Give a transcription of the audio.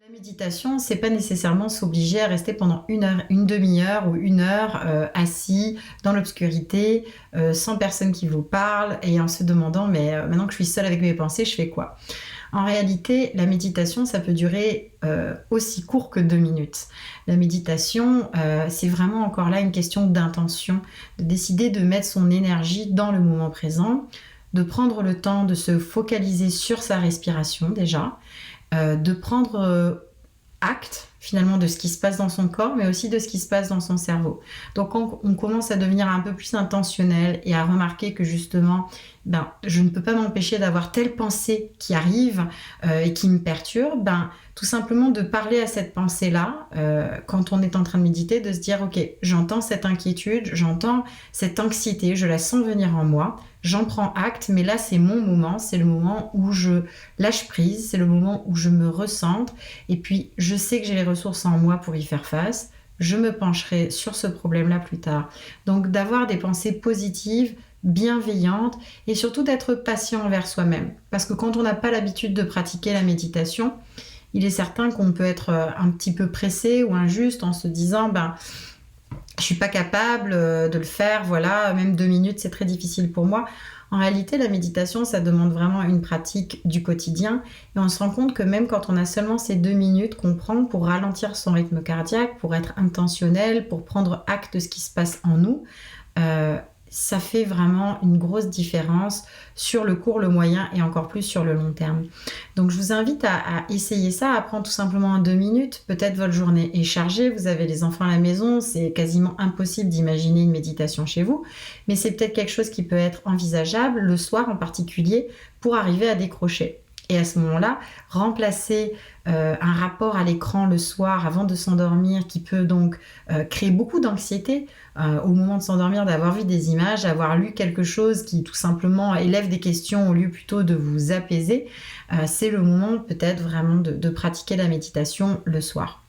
La méditation, c'est pas nécessairement s'obliger à rester pendant une heure, une demi-heure ou une heure assis dans l'obscurité, sans personne qui vous parle et en se demandant mais maintenant que je suis seule avec mes pensées, je fais quoi? En réalité, la méditation, ça peut durer aussi court que 2 minutes. La méditation, c'est vraiment encore là une question d'intention, de décider de mettre son énergie dans le moment présent, de prendre le temps de se focaliser sur sa respiration déjà, de prendre acte finalement de ce qui se passe dans son corps, mais aussi de ce qui se passe dans son cerveau. Donc quand on commence à devenir un peu plus intentionnel et à remarquer que justement, je ne peux pas m'empêcher d'avoir telle pensée qui arrive et qui me perturbe, tout simplement de parler à cette pensée-là, quand on est en train de méditer, de se dire, ok, j'entends cette inquiétude, j'entends cette anxiété, je la sens venir en moi, j'en prends acte, mais là c'est mon moment, c'est le moment où je lâche prise, c'est le moment où je me recentre, et puis je sais que j'ai les ressources en moi pour y faire face, je me pencherai sur ce problème-là plus tard. Donc d'avoir des pensées positives, bienveillantes, et surtout d'être patient envers soi-même. Parce que quand on n'a pas l'habitude de pratiquer la méditation, il est certain qu'on peut être un petit peu pressé ou injuste en se disant je suis pas capable de le faire, voilà, même 2 minutes c'est très difficile pour moi. En réalité, la méditation, ça demande vraiment une pratique du quotidien et on se rend compte que même quand on a seulement ces 2 minutes qu'on prend pour ralentir son rythme cardiaque, pour être intentionnel, pour prendre acte de ce qui se passe en nous, euh, ça fait vraiment une grosse différence sur le court, le moyen et encore plus sur le long terme. Donc je vous invite à essayer ça, à prendre tout simplement en 2 minutes. Peut-être votre journée est chargée, vous avez les enfants à la maison, c'est quasiment impossible d'imaginer une méditation chez vous, mais c'est peut-être quelque chose qui peut être envisageable le soir en particulier pour arriver à décrocher. Et à ce moment-là, remplacer un rapport à l'écran le soir avant de s'endormir qui peut donc créer beaucoup d'anxiété au moment de s'endormir, d'avoir vu des images, d'avoir lu quelque chose qui tout simplement élève des questions au lieu plutôt de vous apaiser, c'est le moment peut-être vraiment de pratiquer la méditation le soir.